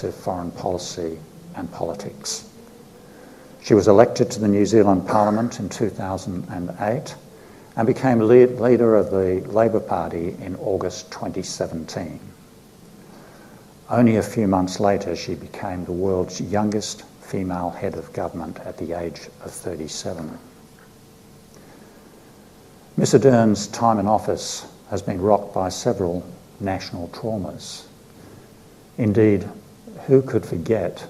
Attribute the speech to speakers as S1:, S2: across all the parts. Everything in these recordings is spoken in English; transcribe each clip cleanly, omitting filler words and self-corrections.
S1: progressive foreign policy and politics. She was elected to the New Zealand Parliament in 2008 and became leader of the Labour Party in August 2017. Only a few months later, she became the world's youngest female head of government at the age of 37. Ms Ardern's time in office has been rocked by several national traumas. Indeed, who could forget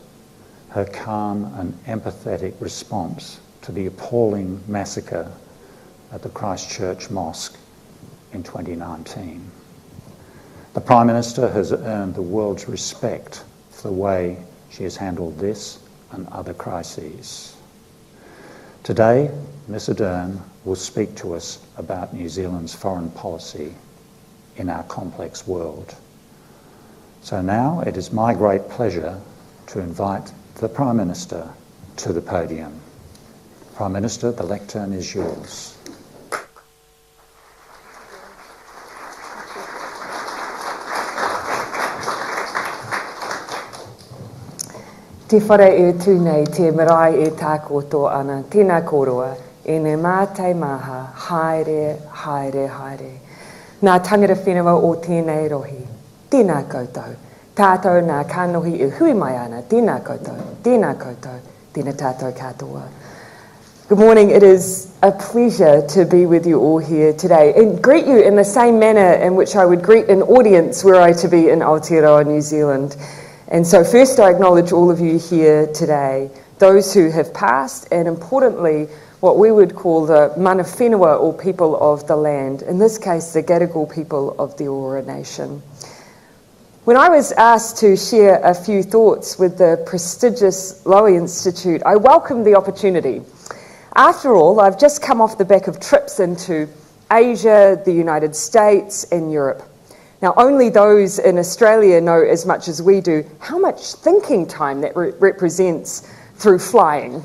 S1: her calm and empathetic response to the appalling massacre at the Christchurch Mosque in 2019. The Prime Minister has earned the world's respect for the way she has handled this and other crises. Today, Ms Ardern will speak to us about New Zealand's foreign policy in our complex world. So now it is my great pleasure to invite the Prime Minister to the podium. Prime Minister, the lectern is yours.
S2: Te whare e tūnei te marae e tā koto ana, tēnā koroa, e ne mātai maha, haere, haere, haere. Nā tangata whenua o tēnei rohi, tēnā koutou. Tātou nā kānohi e hui mai ana, tēnā koutou, tēnā koutou, tēnā tātou katoa. Good morning, it is a pleasure to be with you all here today and greet you in the same manner in which I would greet an audience were I to be in Aotearoa, New Zealand. And so first I acknowledge all of you here today, those who have passed, and importantly, what we would call the mana whenua, or people of the land, in this case the Gadigal people of the Ora Nation. When I was asked to share a few thoughts with the prestigious Lowy Institute, I welcomed the opportunity. After all, I've just come off the back of trips into Asia, the United States, and Europe. Now, only those in Australia know as much as we do how much thinking time that represents through flying.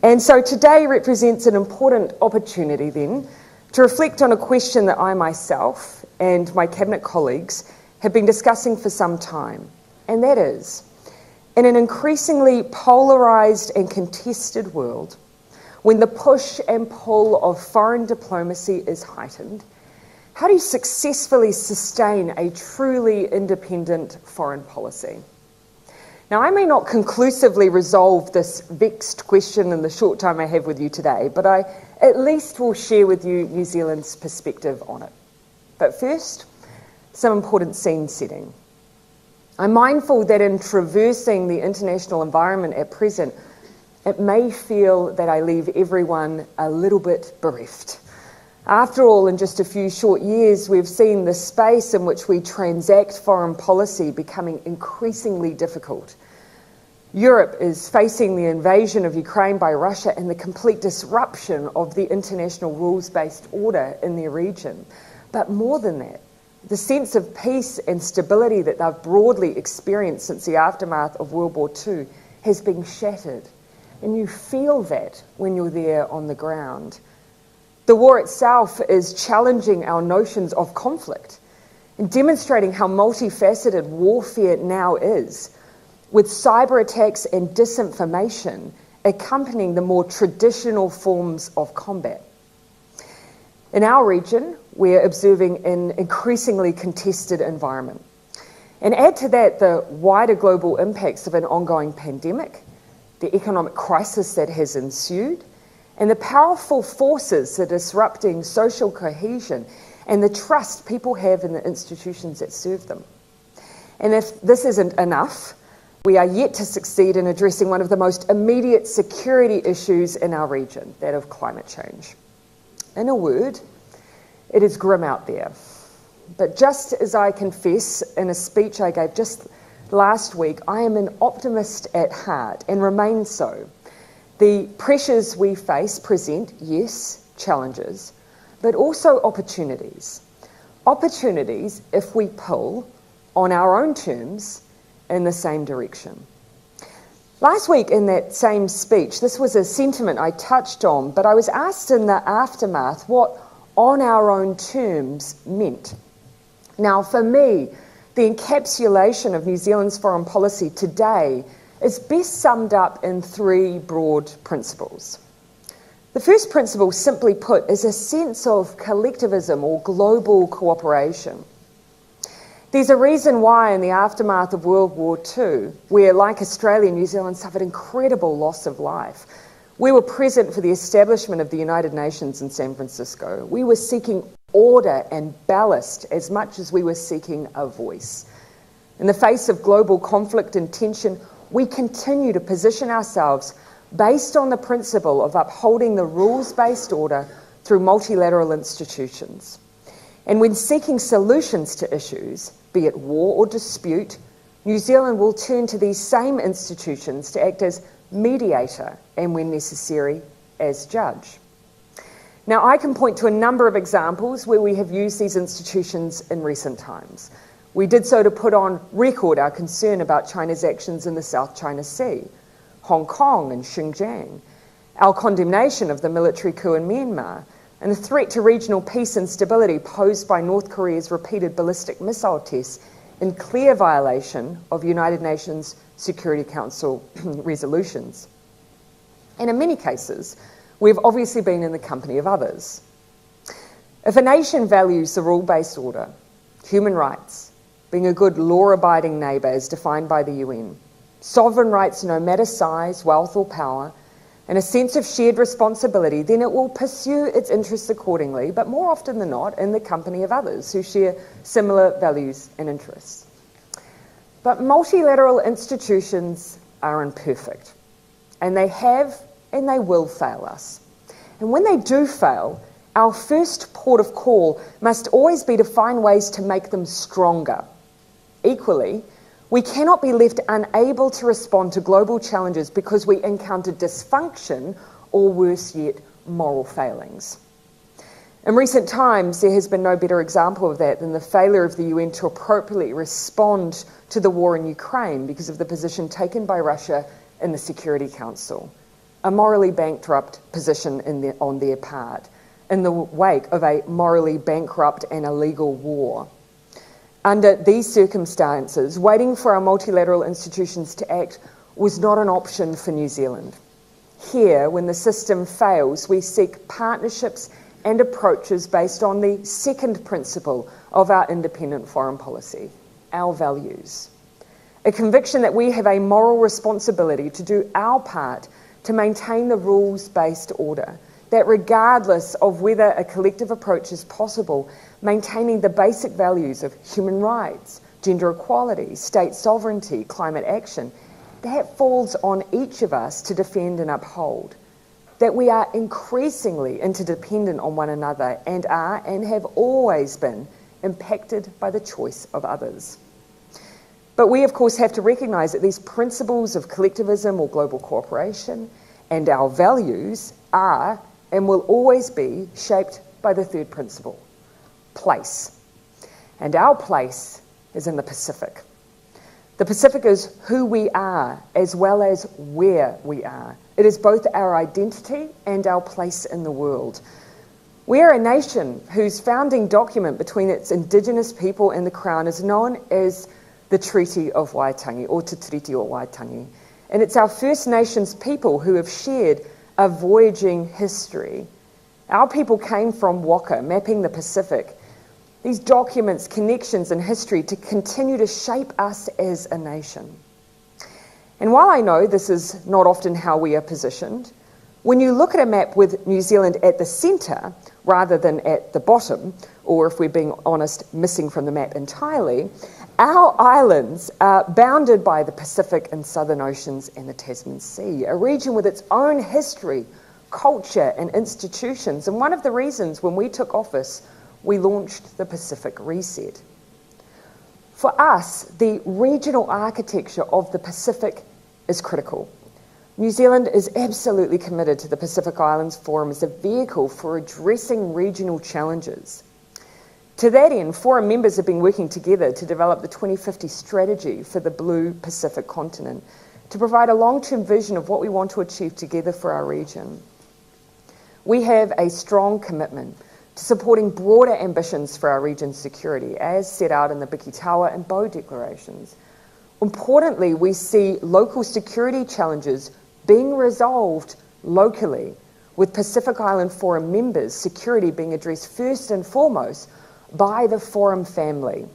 S2: And so today represents an important opportunity then to reflect on a question that I myself and my Cabinet colleagues have been discussing for some time, and that is, in an increasingly polarised and contested world, when the push and pull of foreign diplomacy is heightened, how do you successfully sustain a truly independent foreign policy? Now, I may not conclusively resolve this vexed question in the short time I have with you today, but I at least will share with you New Zealand's perspective on it. But first, some important scene setting. I'm mindful that in traversing the international environment at present, it may feel that I leave everyone a little bit bereft. After all, in just a few short years, we've seen the space in which we transact foreign policy becoming increasingly difficult. Europe is facing the invasion of Ukraine by Russia and the complete disruption of the international rules-based order in their region. But more than that, the sense of peace and stability that they've broadly experienced since the aftermath of World War II has been shattered. And you feel that when you're there on the ground. The war itself is challenging our notions of conflict and demonstrating how multifaceted warfare now is, with cyber attacks and disinformation accompanying the more traditional forms of combat. In our region, we're observing an increasingly contested environment. And add to that the wider global impacts of an ongoing pandemic, the economic crisis that has ensued, and the powerful forces that are disrupting social cohesion and the trust people have in the institutions that serve them. And if this isn't enough, we are yet to succeed in addressing one of the most immediate security issues in our region, that of climate change. In a word, it is grim out there. But just as I confess in a speech I gave just last week, I am an optimist at heart and remain so. The pressures we face present, yes, challenges, but also opportunities. Opportunities if we pull on our own terms in the same direction. Last week in that same speech, this was a sentiment I touched on, but I was asked in the aftermath what on our own terms meant. Now, for me, the encapsulation of New Zealand's foreign policy today is best summed up in 3 broad principles. The first principle, simply put, is a sense of collectivism or global cooperation. There's a reason why in the aftermath of World War II, where, like Australia, New Zealand suffered incredible loss of life, we were present for the establishment of the United Nations in San Francisco. We were seeking order and ballast as much as we were seeking a voice. In the face of global conflict and tension, we continue to position ourselves based on the principle of upholding the rules-based order through multilateral institutions. And when seeking solutions to issues, be it war or dispute, New Zealand will turn to these same institutions to act as mediator and, when necessary, as judge. Now, I can point to a number of examples where we have used these institutions in recent times. We did so to put on record our concern about China's actions in the South China Sea, Hong Kong and Xinjiang, our condemnation of the military coup in Myanmar, and the threat to regional peace and stability posed by North Korea's repeated ballistic missile tests in clear violation of United Nations Security Council resolutions. And in many cases, we've obviously been in the company of others. If a nation values the rule-based order, human rights, being a good law-abiding neighbour as defined by the UN, sovereign rights no matter size, wealth or power, and a sense of shared responsibility, then it will pursue its interests accordingly, but more often than not in the company of others who share similar values and interests. But multilateral institutions are imperfect, and they have and they will fail us. And when they do fail, our first port of call must always be to find ways to make them stronger. Equally, we cannot be left unable to respond to global challenges because we encounter dysfunction or, worse yet, moral failings. In recent times, there has been no better example of that than the failure of the UN to appropriately respond to the war in Ukraine because of the position taken by Russia in the Security Council, a morally bankrupt position on their part, in the wake of a morally bankrupt and illegal war. Under these circumstances, waiting for our multilateral institutions to act was not an option for New Zealand. Here, when the system fails, we seek partnerships and approaches based on the second principle of our independent foreign policy, our values. A conviction that we have a moral responsibility to do our part to maintain the rules-based order, that regardless of whether a collective approach is possible, maintaining the basic values of human rights, gender equality, state sovereignty, climate action, that falls on each of us to defend and uphold. That we are increasingly interdependent on one another and are and have always been impacted by the choice of others. But we, of course, have to recognise that these principles of collectivism or global cooperation and our values are and will always be shaped by the third principle, place. And our place is in the Pacific. The Pacific is who we are as well as where we are. It is both our identity and our place in the world. We are a nation whose founding document between its Indigenous people and the Crown is known as the Treaty of Waitangi, or Te Tiriti o Waitangi. And it's our First Nations people who have shared a voyaging history. Our people came from Waka, mapping the Pacific. These documents, connections and history to continue to shape us as a nation. And while I know this is not often how we are positioned, when you look at a map with New Zealand at the centre rather than at the bottom, or if we're being honest, missing from the map entirely, our islands are bounded by the Pacific and Southern Oceans and the Tasman Sea, a region with its own history, culture and institutions. And one of the reasons when we took office, we launched the Pacific Reset. For us, the regional architecture of the Pacific is critical. New Zealand is absolutely committed to the Pacific Islands Forum as a vehicle for addressing regional challenges. To that end, forum members have been working together to develop the 2050 strategy for the Blue Pacific continent to provide a long-term vision of what we want to achieve together for our region. We have a strong commitment to supporting broader ambitions for our region's security, as set out in the Bikitawa and Boe declarations. Importantly, we see local security challenges being resolved locally, with Pacific Island Forum members' security being addressed first and foremost by the Forum family.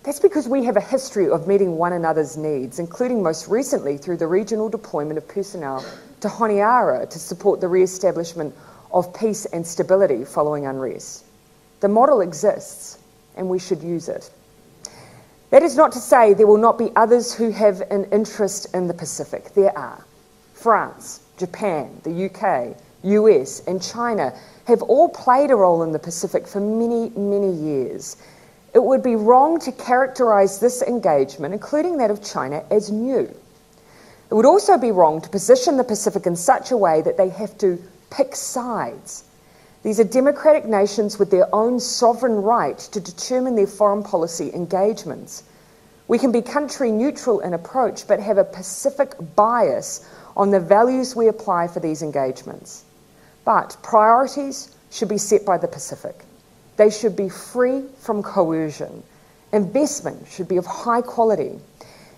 S2: That's because we have a history of meeting one another's needs, including most recently through the regional deployment of personnel to Honiara to support the re-establishment of peace and stability following unrest. The model exists, and we should use it. That is not to say there will not be others who have an interest in the Pacific. There are. France, Japan, the UK, US, and China have all played a role in the Pacific for many, many years. It would be wrong to characterise this engagement, including that of China, as new. It would also be wrong to position the Pacific in such a way that they have to pick sides. These are democratic nations with their own sovereign right to determine their foreign policy engagements. We can be country neutral in approach, but have a Pacific bias on the values we apply for these engagements. But priorities should be set by the Pacific. They should be free from coercion. Investment should be of high quality.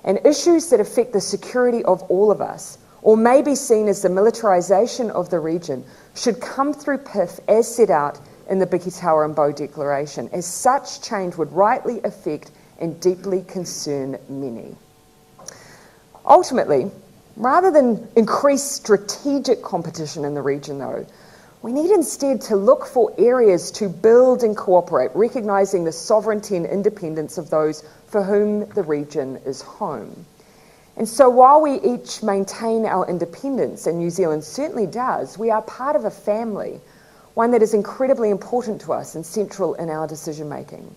S2: And issues that affect the security of all of us, or may be seen as the militarisation of the region, should come through PIF as set out in the Bikitawa and Boe Declaration, as such change would rightly affect and deeply concern many. Ultimately, rather than increase strategic competition in the region, though, we need instead to look for areas to build and cooperate, recognising the sovereignty and independence of those for whom the region is home. And so while we each maintain our independence, and New Zealand certainly does, we are part of a family, one that is incredibly important to us and central in our decision-making.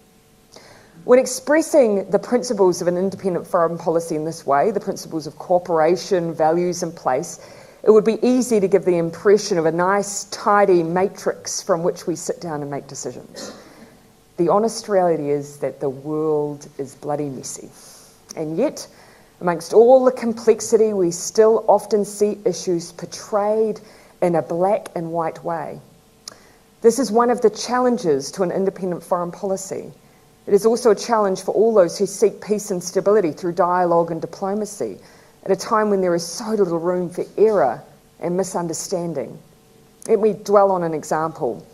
S2: When expressing the principles of an independent foreign policy in this way, the principles of cooperation, values in place, it would be easy to give the impression of a nice, tidy matrix from which we sit down and make decisions. The honest reality is that the world is bloody messy. And yet, amongst all the complexity, we still often see issues portrayed in a black and white way. This is one of the challenges to an independent foreign policy. It is also a challenge for all those who seek peace and stability through dialogue and diplomacy, at a time when there is so little room for error and misunderstanding. Let me dwell on an example.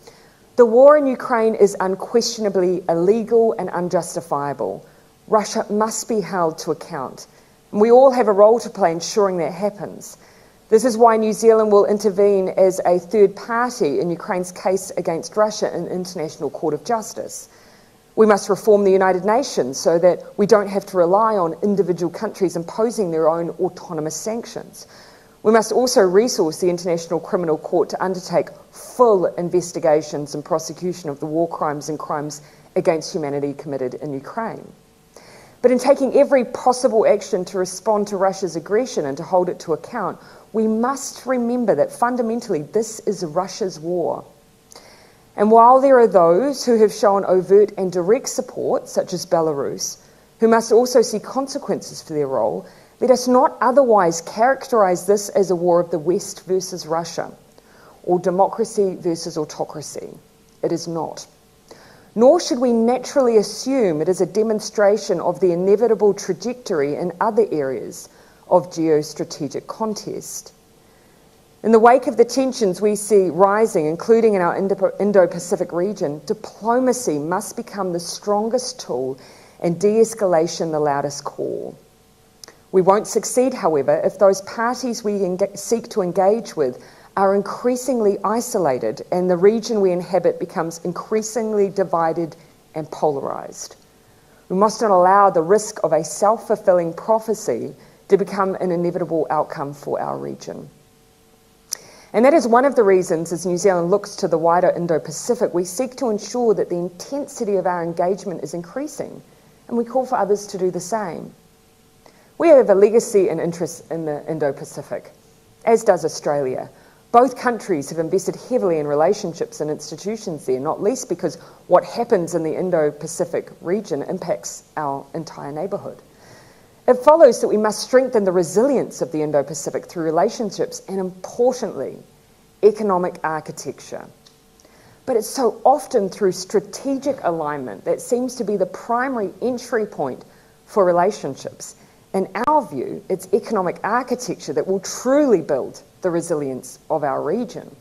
S2: The war in Ukraine is unquestionably illegal and unjustifiable. Russia must be held to account. And we all have a role to play ensuring that happens. This is why New Zealand will intervene as a third party in Ukraine's case against Russia in the International Court of Justice. We must reform the United Nations so that we don't have to rely on individual countries imposing their own autonomous sanctions. We must also resource the International Criminal Court to undertake full investigations and prosecution of the war crimes and crimes against humanity committed in Ukraine. But in taking every possible action to respond to Russia's aggression and to hold it to account, we must remember that fundamentally this is Russia's war. And while there are those who have shown overt and direct support, such as Belarus, who must also see consequences for their role, let us not otherwise characterise this as a war of the West versus Russia, or democracy versus autocracy. It is not. Nor should we naturally assume it is a demonstration of the inevitable trajectory in other areas of geostrategic contest. In the wake of the tensions we see rising, including in our Indo-Pacific region, diplomacy must become the strongest tool and de-escalation the loudest call. We won't succeed, however, if those parties we seek to engage with are increasingly isolated and the region we inhabit becomes increasingly divided and polarised. We must not allow the risk of a self-fulfilling prophecy to become an inevitable outcome for our region. And that is one of the reasons, as New Zealand looks to the wider Indo-Pacific, we seek to ensure that the intensity of our engagement is increasing, and we call for others to do the same. We have a legacy and interest in the Indo-Pacific, as does Australia. Both countries have invested heavily in relationships and institutions there, not least because what happens in the Indo-Pacific region impacts our entire neighbourhood. It follows that we must strengthen the resilience of the Indo-Pacific through relationships and, importantly, economic architecture. but it's so often through strategic alignment that seems to be the primary entry point for relationships. In our view, it's economic architecture that will truly build the resilience of our region.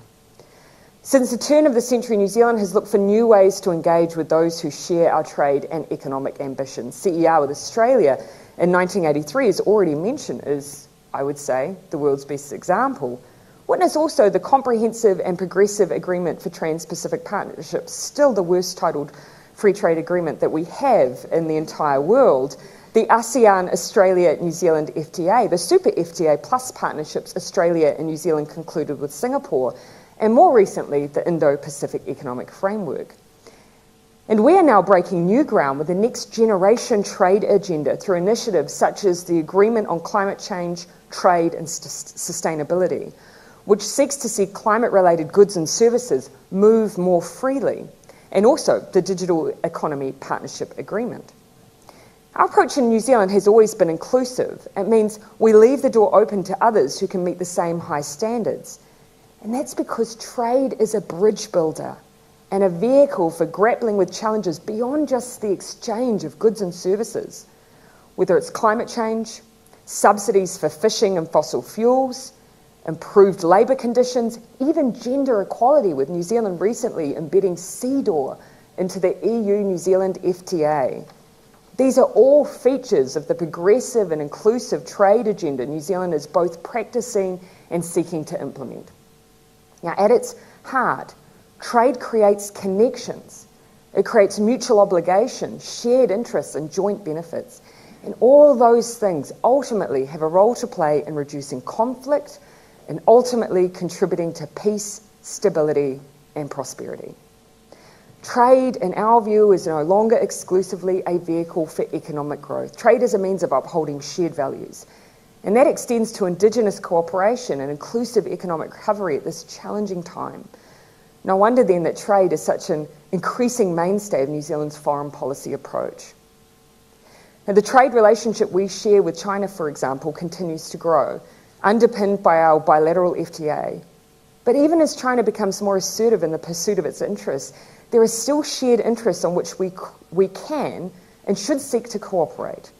S2: Since the turn of the century, New Zealand has looked for new ways to engage with those who share our trade and economic ambitions. CER with Australia in 1983, as already mentioned, is, I would say, the world's best example. Witness also the comprehensive and progressive agreement for Trans-Pacific Partnerships, still the worst titled free trade agreement that we have in the entire world, the ASEAN Australia New Zealand FTA, the Super FTA plus partnerships Australia and New Zealand concluded with Singapore, and more recently the Indo-Pacific Economic Framework. And we are now breaking new ground with the next generation trade agenda through initiatives such as the Agreement on Climate Change, Trade and Sustainability, which seeks to see climate-related goods and services move more freely, and also the Digital Economy Partnership Agreement. Our approach in New Zealand has always been inclusive. It means we leave the door open to others who can meet the same high standards. And that's because trade is a bridge builder and a vehicle for grappling with challenges beyond just the exchange of goods and services. Whether it's climate change, subsidies for fishing and fossil fuels, improved labour conditions, even gender equality, with New Zealand recently embedding CEDAW into the EU-New Zealand FTA. These are all features of the progressive and inclusive trade agenda New Zealand is both practising and seeking to implement. Now, at its heart, trade creates connections. It creates mutual obligation, shared interests and joint benefits. And all those things ultimately have a role to play in reducing conflict and ultimately contributing to peace, stability and prosperity. Trade, in our view, is no longer exclusively a vehicle for economic growth. Trade is a means of upholding shared values. And that extends to Indigenous cooperation and inclusive economic recovery at this challenging time. No wonder then that trade is such an increasing mainstay of New Zealand's foreign policy approach. Now, the trade relationship we share with China, for example, continues to grow, underpinned by our bilateral FTA. But even as China becomes more assertive in the pursuit of its interests, there are still shared interests on which we can and should seek to cooperate.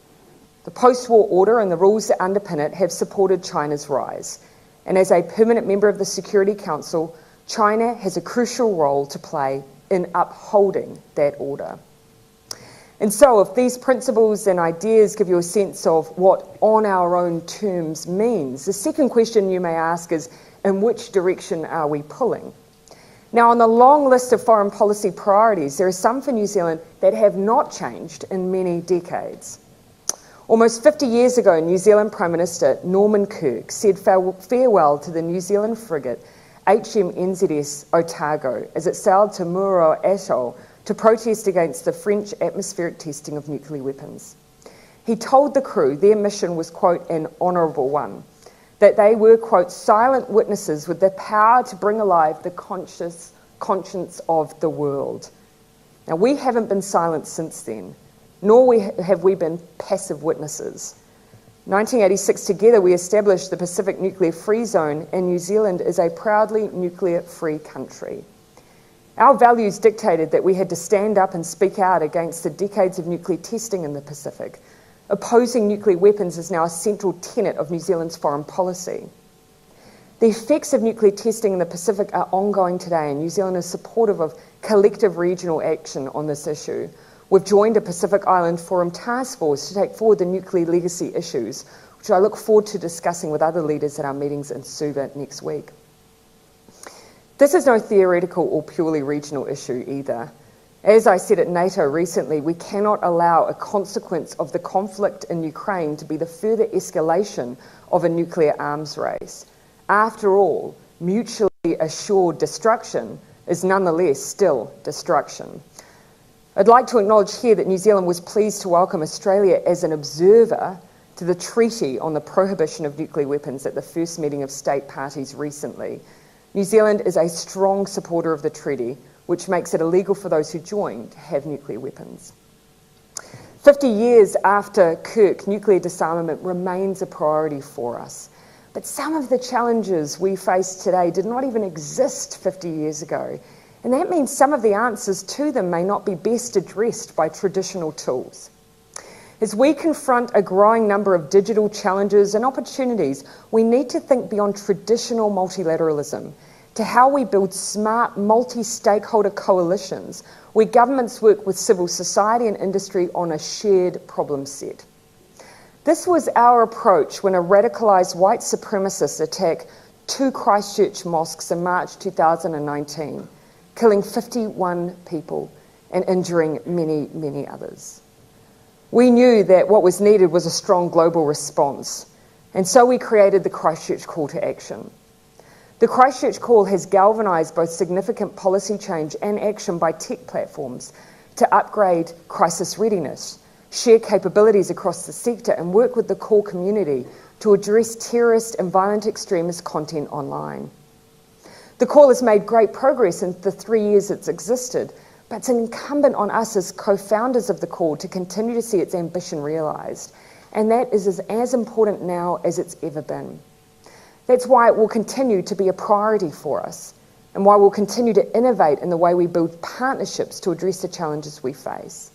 S2: The post-war order and the rules that underpin it have supported China's rise. And as a permanent member of the Security Council, China has a crucial role to play in upholding that order. And so if these principles and ideas give you a sense of what on our own terms means, the second question you may ask is, in which direction are we pulling? Now, on the long list of foreign policy priorities, there are some for New Zealand that have not changed in many decades. Almost 50 years ago, New Zealand Prime Minister Norman Kirk said farewell to the New Zealand frigate HMNZS Otago as it sailed to Mururoa Atoll to protest against the French atmospheric testing of nuclear weapons. He told the crew their mission was, quote, an honourable one, that they were, quote, silent witnesses with the power to bring alive the conscience of the world. Now, we haven't been silent since then, nor have we been passive witnesses. 1986, together we established the Pacific Nuclear Free Zone, and New Zealand is a proudly nuclear-free country. Our values dictated that we had to stand up and speak out against the decades of nuclear testing in the Pacific. Opposing nuclear weapons is now a central tenet of New Zealand's foreign policy. The effects of nuclear testing in the Pacific are ongoing today, and New Zealand is supportive of collective regional action on this issue. We've joined a Pacific Island Forum task force to take forward the nuclear legacy issues, which I look forward to discussing with other leaders at our meetings in Suva next week. This is no theoretical or purely regional issue either. As I said at NATO recently, we cannot allow a consequence of the conflict in Ukraine to be the further escalation of a nuclear arms race. After all, mutually assured destruction is nonetheless still destruction. I'd like to acknowledge here that New Zealand was pleased to welcome Australia as an observer to the Treaty on the Prohibition of Nuclear Weapons at the first meeting of state parties recently. New Zealand is a strong supporter of the treaty, which makes it illegal for those who join to have nuclear weapons. 50 years after Kirk, nuclear disarmament remains a priority for us. But some of the challenges we face today did not even exist 50 years ago. And that means some of the answers to them may not be best addressed by traditional tools. As we confront a growing number of digital challenges and opportunities, we need to think beyond traditional multilateralism to how we build smart multi-stakeholder coalitions where governments work with civil society and industry on a shared problem set. This was our approach when a radicalised white supremacist attacked 2 Christchurch mosques in March 2019, killing 51 people and injuring many, many others. We knew that what was needed was a strong global response, and so we created the Christchurch Call to Action. The Christchurch Call has galvanised both significant policy change and action by tech platforms to upgrade crisis readiness, share capabilities across the sector, and work with the core community to address terrorist and violent extremist content online. The call has made great progress in the 3 years it's existed, but it's incumbent on us as co-founders of the call to continue to see its ambition realised, and that is as important now as it's ever been. That's why it will continue to be a priority for us, and why we'll continue to innovate in the way we build partnerships to address the challenges we face.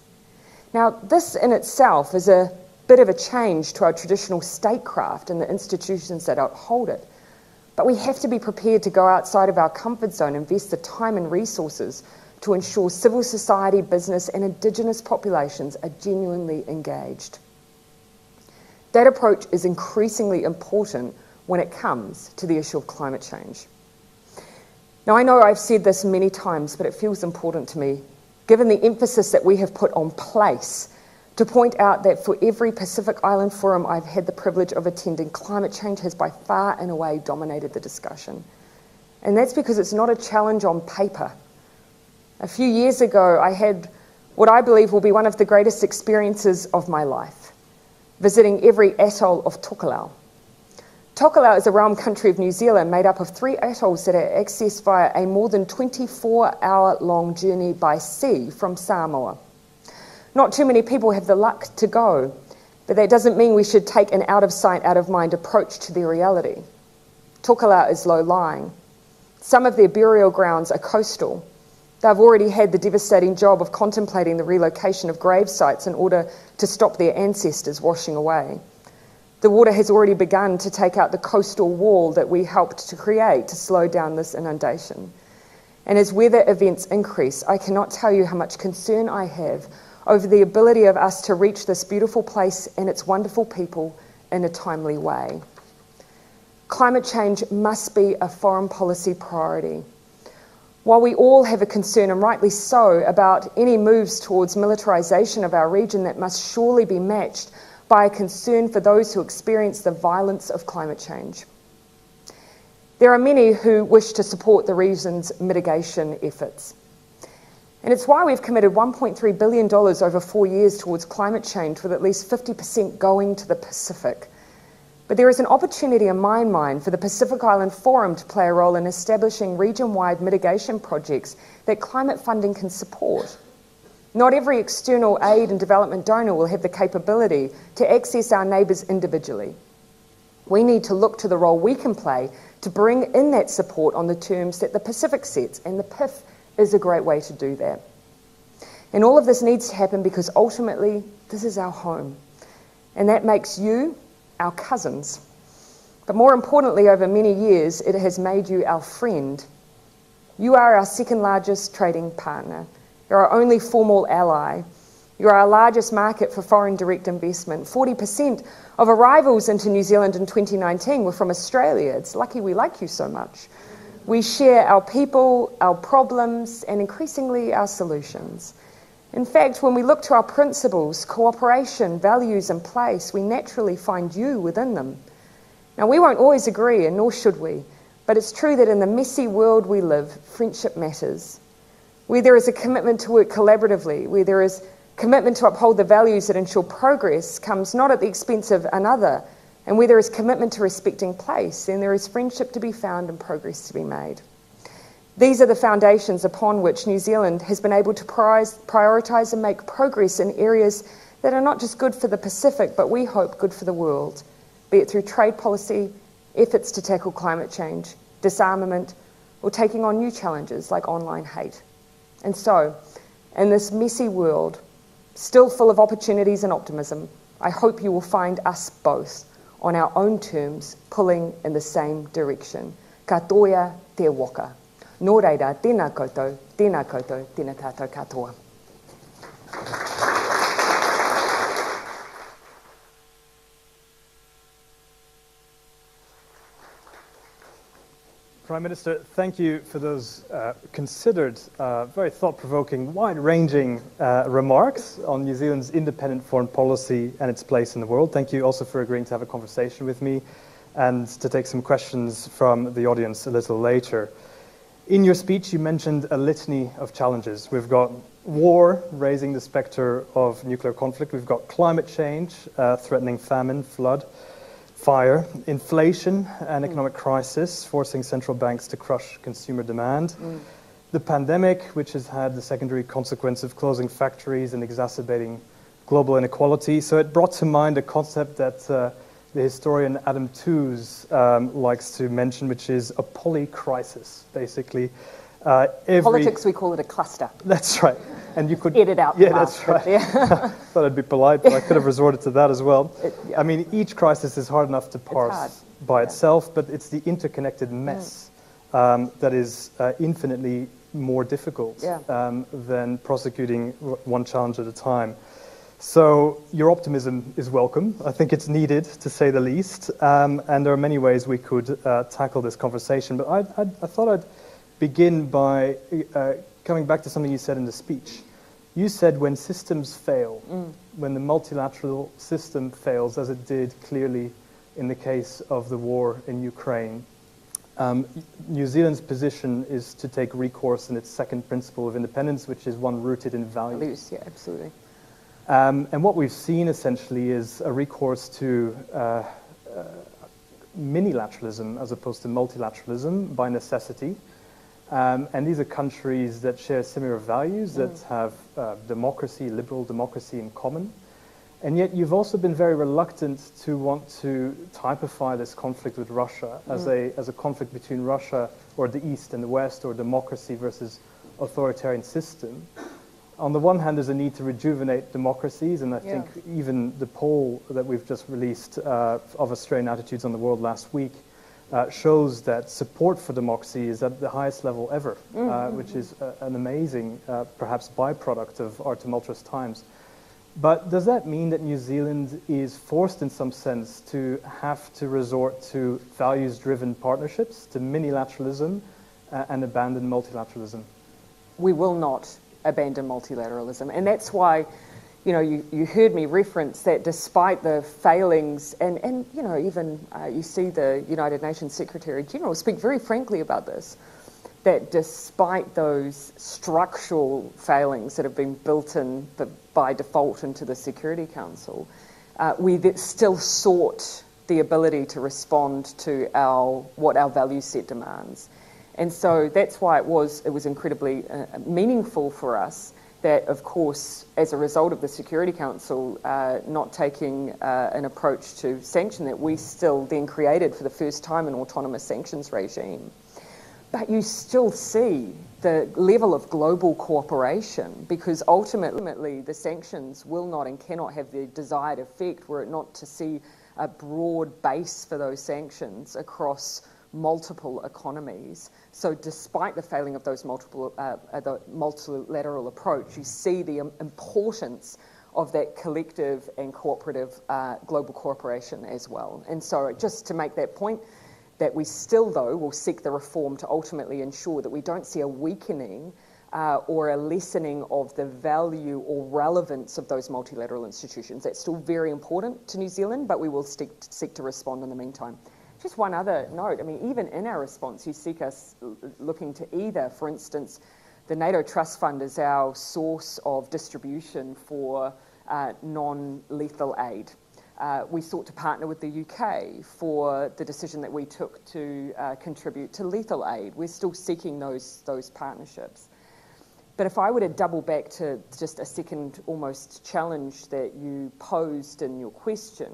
S2: Now, this in itself is a bit of a change to our traditional statecraft and the institutions that uphold it. But we have to be prepared to go outside of our comfort zone, invest the time and resources to ensure civil society, business and Indigenous populations are genuinely engaged. That approach is increasingly important when it comes to the issue of climate change. Now, I know I've said this many times, but it feels important to me, given the emphasis that we have put on place, to point out that for every Pacific Island forum I've had the privilege of attending, climate change has by far and away dominated the discussion. And that's because it's not a challenge on paper. A few years ago, I had what I believe will be one of the greatest experiences of my life, visiting every atoll of Tokelau. Tokelau is a realm country of New Zealand made up of 3 atolls that are accessed via a more than 24-hour-long journey by sea from Samoa. Not too many people have the luck to go, but that doesn't mean we should take an out-of-sight, out-of-mind approach to their reality. Tokelau is low-lying. Some of their burial grounds are coastal. They've already had the devastating job of contemplating the relocation of grave sites in order to stop their ancestors washing away. The water has already begun to take out the coastal wall that we helped to create to slow down this inundation. And as weather events increase, I cannot tell you how much concern I have over the ability of us to reach this beautiful place and its wonderful people in a timely way. Climate change must be a foreign policy priority. While we all have a concern, and rightly so, about any moves towards militarisation of our region, that must surely be matched by a concern for those who experience the violence of climate change. There are many who wish to support the region's mitigation efforts. And it's why we've committed $1.3 billion over 4 years towards climate change, with at least 50% going to the Pacific. But there is an opportunity in my mind for the Pacific Island Forum to play a role in establishing region-wide mitigation projects that climate funding can support. Not every external aid and development donor will have the capability to access our neighbours individually. We need to look to the role we can play to bring in that support on the terms that the Pacific sets, and the PIF is a great way to do that. And all of this needs to happen because ultimately this is our home, and that makes you our cousins. But more importantly, over many years, it has made you our friend. You are our second largest trading partner. You're our only formal ally. You're our largest market for foreign direct investment. 40% of arrivals into New Zealand in 2019 were from Australia. It's lucky we like you so much. We share our people, our problems, and increasingly our solutions. In fact, when we look to our principles, cooperation, values, and place, we naturally find you within them. Now, we won't always agree, and nor should we, but it's true that in the messy world we live, friendship matters. Where there is a commitment to work collaboratively, where there is commitment to uphold the values that ensure progress comes not at the expense of another, and where there is commitment to respecting place, then there is friendship to be found and progress to be made. These are the foundations upon which New Zealand has been able to prioritise and make progress in areas that are not just good for the Pacific, but we hope good for the world, be it through trade policy, efforts to tackle climate change, disarmament, or taking on new challenges like online hate. And so, in this messy world, still full of opportunities and optimism, I hope you will find us both on our own terms, pulling in the same direction. Ka toia te waka. Nō reira, tēnā koutou, tēnā tātou katoa.
S3: Prime Minister, thank you for those considered, very thought-provoking, wide-ranging remarks on New Zealand's independent foreign policy and its place in the world. Thank you also for agreeing to have a conversation with me and to take some questions from the audience a little later. In your speech, you mentioned a litany of challenges. We've got war, raising the spectre of nuclear conflict. We've got climate change, threatening famine, flood, fire, inflation and economic crisis, forcing central banks to crush consumer demand. The pandemic, which has had the secondary consequence of closing factories and exacerbating global inequality. So it brought to mind a concept that the historian Adam Tooze likes to mention, which is a polycrisis, basically.
S2: Politics, we call it a cluster.
S3: That's right. And you could
S2: edit out.
S3: Yeah, that's right.
S2: Yeah.
S3: Thought I'd be polite, but I could have resorted to that as well. I mean, each crisis is hard enough to parse by itself, but it's the interconnected mess that is infinitely more difficult than prosecuting one challenge at a time. So your optimism is welcome. I think it's needed, to say the least. And there are many ways we could tackle this conversation. But I thought I'd begin by coming back to something you said in the speech. You said when systems fail, when the multilateral system fails, as it did clearly in the case of the war in Ukraine, New Zealand's position is to take recourse in its second principle of independence, which is one rooted in values.
S2: Yeah, absolutely.
S3: And what we've seen essentially is a recourse to minilateralism as opposed to multilateralism by necessity. And these are countries that share similar values, that have democracy, liberal democracy in common. And yet you've also been very reluctant to want to typify this conflict with Russia as a conflict between Russia or the East and the West, or democracy versus authoritarian system. On the one hand, there's a need to rejuvenate democracies, and I think even the poll that we've just released of Australian attitudes on the world last week shows that support for democracy is at the highest level ever, which is an amazing, perhaps, byproduct of our tumultuous times. But does that mean that New Zealand is forced in some sense to have to resort to values-driven partnerships, to minilateralism, and abandon multilateralism?
S2: We will not abandon multilateralism. And that's why, you know, you heard me reference that despite the failings, and you know, even you see the United Nations Secretary General speak very frankly about this, that despite those structural failings that have been built in by default into the Security Council, we still sought the ability to respond to what our value set demands. And so that's why it was incredibly meaningful for us that, of course, as a result of the Security Council not taking an approach to sanction, that we still then created for the first time an autonomous sanctions regime. But you still see the level of global cooperation, because ultimately the sanctions will not and cannot have the desired effect were it not to see a broad base for those sanctions across multiple economies. So despite the failing of those the multilateral approach, you see the importance of that collective and cooperative global cooperation as well. And so just to make that point, that we still, though, will seek the reform to ultimately ensure that we don't see a weakening or a lessening of the value or relevance of those multilateral institutions. That's still very important to New Zealand, but we will seek to respond in the meantime. Just one other note, I mean, even in our response, you see us looking to either, for instance, the NATO Trust Fund is our source of distribution for non-lethal aid. We sought to partner with the UK for the decision that we took to contribute to lethal aid. We're still seeking those partnerships. But if I were to double back to just a second almost challenge that you posed in your question,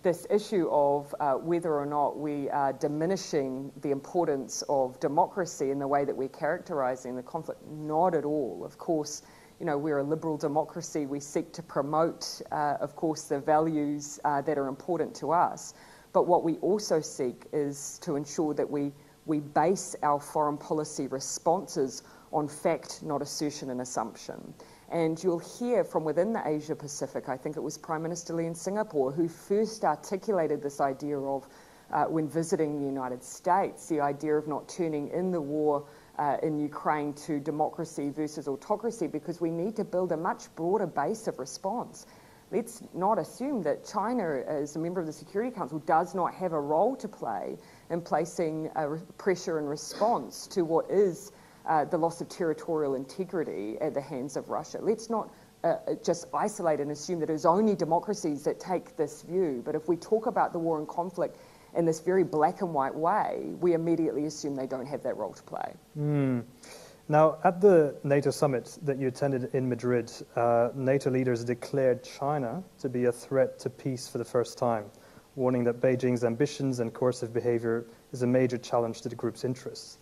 S2: this issue of whether or not we are diminishing the importance of democracy in the way that we're characterising the conflict, not at all. Of course, we're a liberal democracy. We seek to promote, of course, the values that are important to us. But what we also seek is to ensure that we base our foreign policy responses on fact, not assertion and assumption. And you'll hear from within the Asia Pacific, I think it was Prime Minister Lee in Singapore, who first articulated this idea of, when visiting the United States, the idea of not turning in the war in Ukraine to democracy versus autocracy, because we need to build a much broader base of response. Let's not assume that China, as a member of the Security Council, does not have a role to play in placing pressure and response to what is the loss of territorial integrity at the hands of Russia. Let's not just isolate and assume that it is only democracies that take this view. But if we talk about the war and conflict in this very black and white way, we immediately assume they don't have that role to play.
S3: Now, at the NATO summit that you attended in Madrid, NATO leaders declared China to be a threat to peace for the first time, warning that Beijing's ambitions and coercive behavior is a major challenge to the group's interests.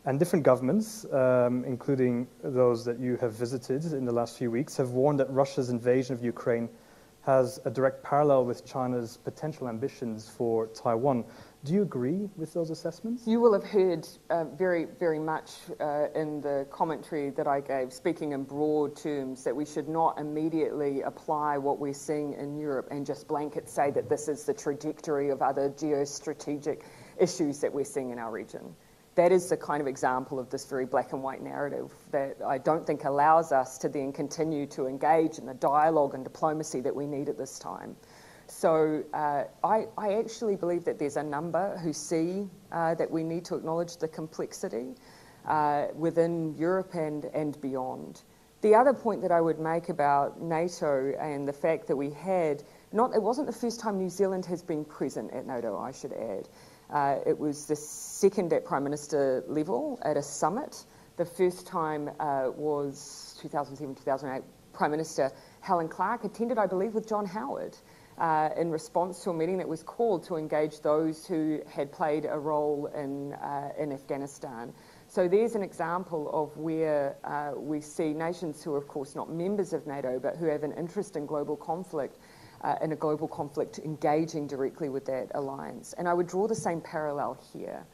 S3: And different governments, including those that you have visited in the last few weeks, have warned that Russia's invasion of Ukraine has a direct parallel with China's potential ambitions for Taiwan. Do you agree with those assessments?
S2: You will have heard very, very much in the commentary that I gave, speaking in broad terms, that we should not immediately apply what we're seeing in Europe and just blanket say that this is the trajectory of other geostrategic issues that we're seeing in our region. That is the kind of example of this very black and white narrative that I don't think allows us to then continue to engage in the dialogue and diplomacy that we need at this time. So I actually believe that there's a number who see that we need to acknowledge the complexity within Europe and beyond. The other point that I would make about NATO and the fact that we had, it wasn't the first time New Zealand has been present at NATO, I should add. It was the second at Prime Minister level at a summit. The first time was 2007, 2008. Prime Minister Helen Clark attended, I believe, with John Howard in response to a meeting that was called to engage those who had played a role in Afghanistan. So there's an example of where we see nations who are, of course, not members of NATO, but who have an interest in global conflict, in a global conflict, engaging directly with that alliance. And I would draw the same parallel here.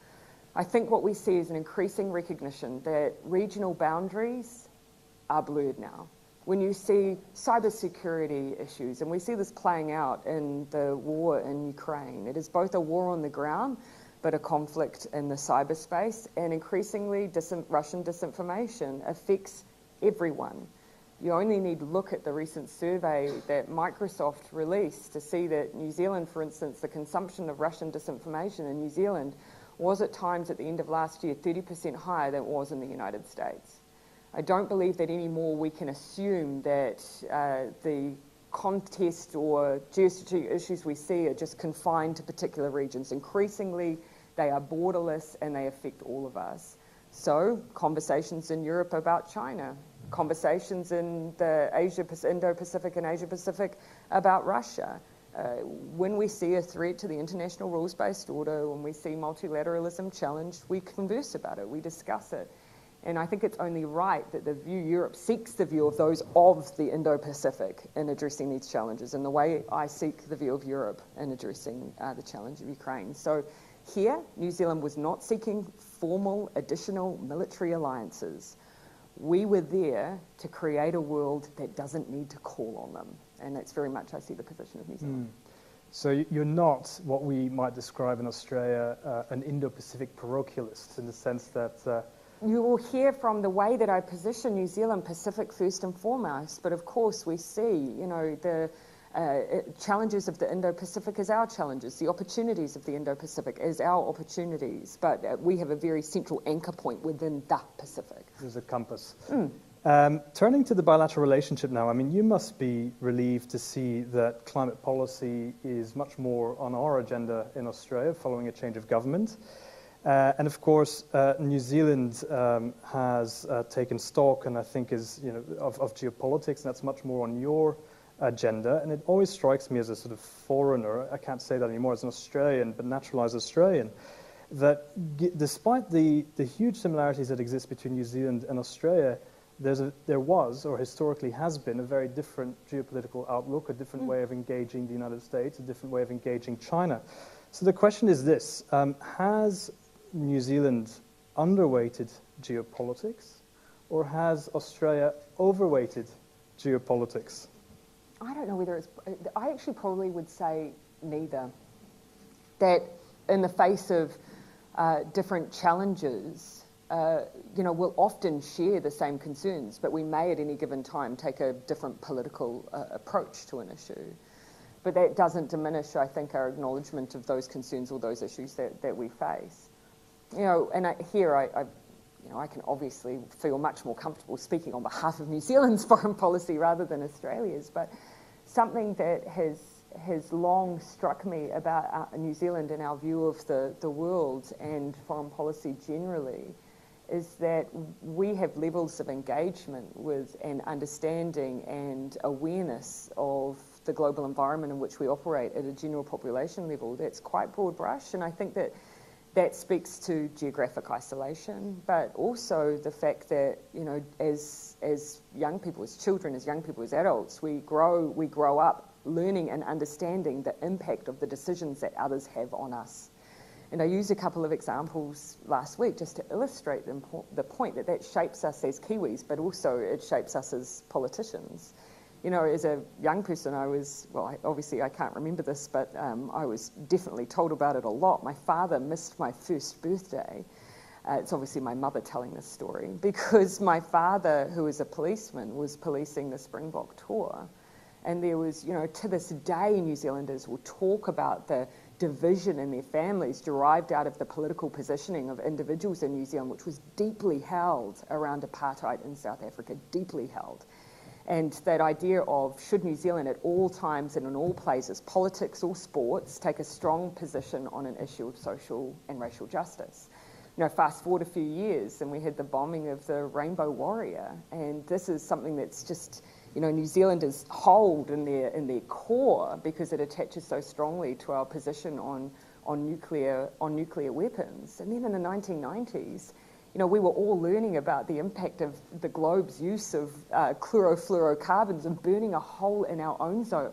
S2: I think what we see is an increasing recognition that regional boundaries are blurred now. When you see cybersecurity issues, and we see this playing out in the war in Ukraine, it is both a war on the ground, but a conflict in the cyberspace, and increasingly Russian disinformation affects everyone. You only need to look at the recent survey that Microsoft released to see that New Zealand, for instance, the consumption of Russian disinformation in New Zealand was at times at the end of last year 30% higher than it was in the United States. I don't believe that anymore we can assume that the contest or geostrategic issues we see are just confined to particular regions. Increasingly, they are borderless and they affect all of us. So, conversations in Europe about China, conversations in the Indo-Pacific and Asia-Pacific about Russia. When we see a threat to the international rules-based order, when we see multilateralism challenged, we converse about it, we discuss it. And I think it's only right that Europe seeks the view of those of the Indo-Pacific in addressing these challenges, in the way I seek the view of Europe in addressing the challenge of Ukraine. So here, New Zealand was not seeking formal additional military alliances. We were there to create a world that doesn't need to call on them. And that's very much, I see, the position of New Zealand.
S3: So you're not what we might describe in Australia an Indo-Pacific parochialist, in the sense that...
S2: You will hear from the way that I position New Zealand Pacific first and foremost, but of course we see, the challenges of the Indo-Pacific as our challenges, the opportunities of the Indo-Pacific as our opportunities, but we have a very central anchor point within the Pacific.
S3: There's a compass. Turning to the bilateral relationship now, I mean, you must be relieved to see that climate policy is much more on our agenda in Australia following a change of government. And of course, New Zealand has taken stock, and I think is of geopolitics, and that's much more on your agenda, and it always strikes me as a sort of foreigner, I can't say that anymore, as an Australian, but naturalised Australian, that despite the huge similarities that exist between New Zealand and Australia, there was, or historically has been, a very different geopolitical outlook, a different way of engaging the United States, a different way of engaging China. So the question is this, has New Zealand underweighted geopolitics, or has Australia overweighted geopolitics?
S2: I don't know whether it's... I actually probably would say neither. That in the face of different challenges, we'll often share the same concerns, but we may at any given time take a different political approach to an issue. But that doesn't diminish, I think, our acknowledgement of those concerns or those issues that we face. And I can obviously feel much more comfortable speaking on behalf of New Zealand's foreign policy rather than Australia's, but something that has long struck me about New Zealand and our view of the world and foreign policy generally is that we have levels of engagement with and understanding and awareness of the global environment in which we operate at a general population level that's quite broad brush, and I think that speaks to geographic isolation, but also the fact that, as young people, as children, as young people, as adults, we grow up learning and understanding the impact of the decisions that others have on us. And I used a couple of examples last week just to illustrate the point that shapes us as Kiwis, but also it shapes us as politicians. As a young person, obviously I can't remember this, but I was definitely told about it a lot. My father missed my first birthday. It's obviously my mother telling this story, because my father, who was a policeman, was policing the Springbok tour. And there was, to this day, New Zealanders will talk about the division in their families derived out of the political positioning of individuals in New Zealand, which was deeply held around apartheid in South Africa, deeply held. And that idea of, should New Zealand at all times and in all places, politics or sports, take a strong position on an issue of social and racial justice. Fast forward a few years and we had the bombing of the Rainbow Warrior, and this is something that's just, New Zealanders hold in their core because it attaches so strongly to our position on nuclear weapons. And then in the 1990s, we were all learning about the impact of the globe's use of chlorofluorocarbons and burning a hole in our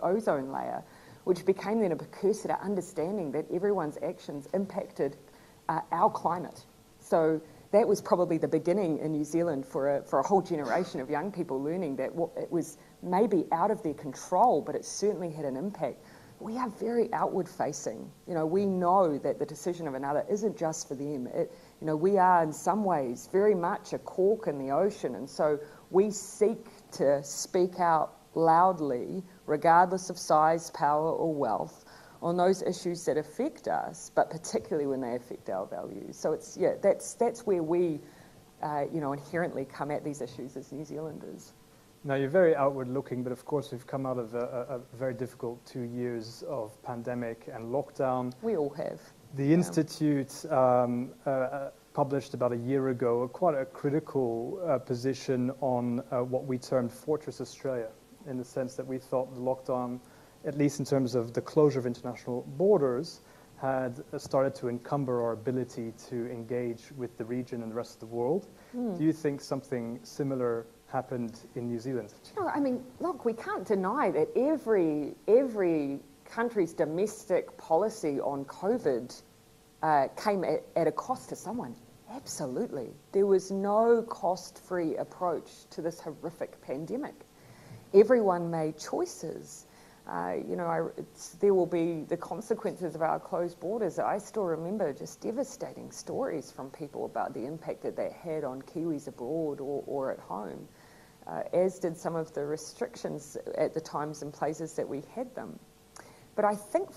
S2: ozone layer, which became then a precursor to understanding that everyone's actions impacted our climate. So that was probably the beginning in New Zealand for a whole generation of young people learning that it was maybe out of their control, but it certainly had an impact. We are very outward facing. We know that the decision of another isn't just for them. We are in some ways very much a cork in the ocean, and so we seek to speak out loudly, regardless of size, power or wealth, on those issues that affect us, but particularly when they affect our values. So that's where we inherently come at these issues as New Zealanders.
S3: Now, you're very outward looking, but of course we've come out of a very difficult 2 years of pandemic and lockdown.
S2: We all have.
S3: The Institute published about a year ago quite a critical position on what we termed Fortress Australia, in the sense that we thought the lockdown, at least in terms of the closure of international borders, had started to encumber our ability to engage with the region and the rest of the world. Do you think something similar happened in New Zealand?
S2: Look, we can't deny that every country's domestic policy on COVID came at a cost to someone. Absolutely. There was no cost-free approach to this horrific pandemic. Everyone made choices. There will be the consequences of our closed borders. I still remember just devastating stories from people about the impact that they had on Kiwis abroad or at home, as did some of the restrictions at the times and places that we had them. But I think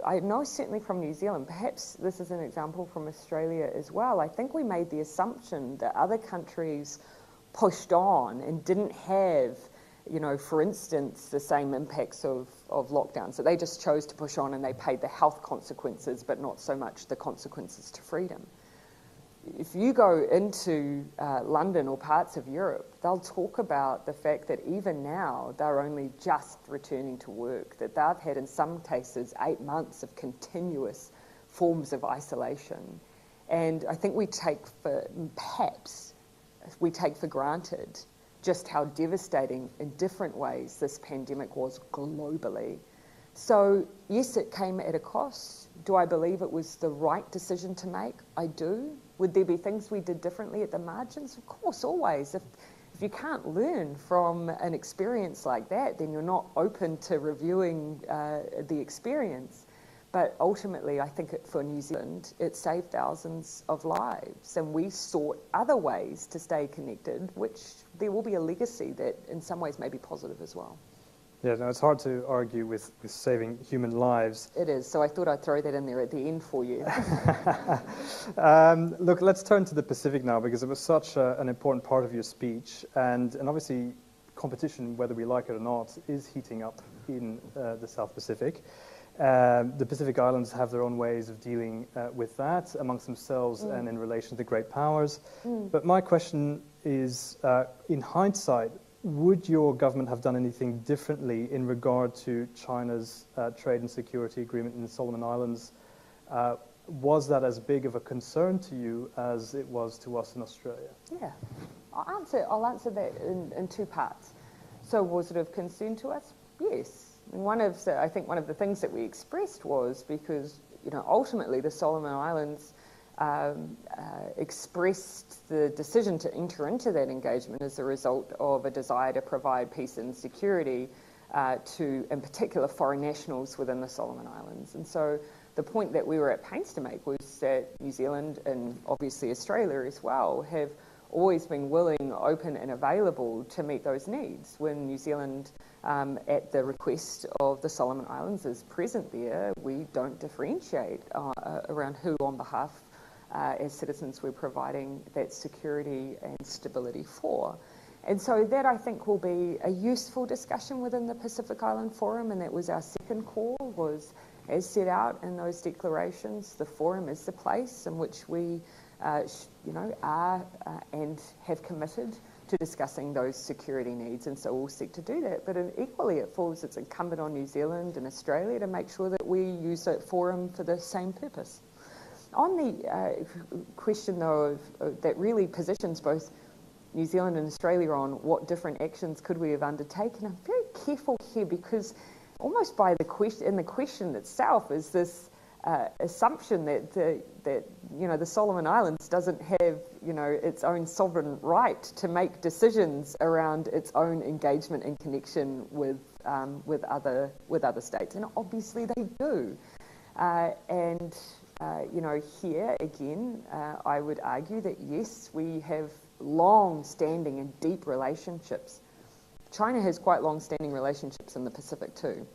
S2: I know certainly from New Zealand, perhaps this is an example from Australia as well, I think we made the assumption that other countries pushed on and didn't have, for instance, the same impacts of lockdown. So they just chose to push on and they paid the health consequences, but not so much the consequences to freedom. if you go into London or parts of Europe, they'll talk about the fact that even now they're only just returning to work, that they've had in some cases 8 months of continuous forms of isolation. And I think we take for granted just how devastating in different ways this pandemic was globally. So yes, it came at a cost. Do I believe it was the right decision to make? I do. Would there be things we did differently at the margins? Of course, always. If you can't learn from an experience like that, then you're not open to reviewing the experience. But ultimately, I think for New Zealand, it saved thousands of lives, and we sought other ways to stay connected, which there will be a legacy that in some ways may be positive as well.
S3: Yeah, no, it's hard to argue with saving human lives.
S2: It is, so I thought I'd throw that in there at the end for you.
S3: Look, let's turn to the Pacific now, because it was such an important part of your speech, and obviously competition, whether we like it or not, is heating up in the South Pacific. The Pacific Islands have their own ways of dealing with that amongst themselves and in relation to the great powers. But my question is, in hindsight, would your government have done anything differently in regard to China's trade and security agreement in the Solomon Islands? Was that as big of a concern to you as it was to us in Australia?
S2: Yeah, I'll answer that in two parts. So was it of concern to us? Yes. I think one of the things that we expressed was because, ultimately the Solomon Islands expressed the decision to enter into that engagement as a result of a desire to provide peace and security to, in particular, foreign nationals within the Solomon Islands. And so the point that we were at pains to make was that New Zealand, and obviously Australia as well, have always been willing, open and available to meet those needs. When New Zealand, at the request of the Solomon Islands, is present there, we don't differentiate around who on behalf as citizens we're providing that security and stability for. And so that, I think, will be a useful discussion within the Pacific Island Forum, and that was our second call, was as set out in those declarations, the forum is the place in which we are and have committed to discussing those security needs, and so we'll seek to do that. But equally, it's incumbent on New Zealand and Australia to make sure that we use that forum for the same purpose. On the question, though, that really positions both New Zealand and Australia on what different actions could we have undertaken, I'm very careful here, because almost by the question itself is this assumption that the Solomon Islands doesn't have its own sovereign right to make decisions around its own engagement and connection with other states, and obviously they do. Here again, I would argue that yes, we have long-standing and deep relationships. China has quite long-standing relationships in the Pacific too.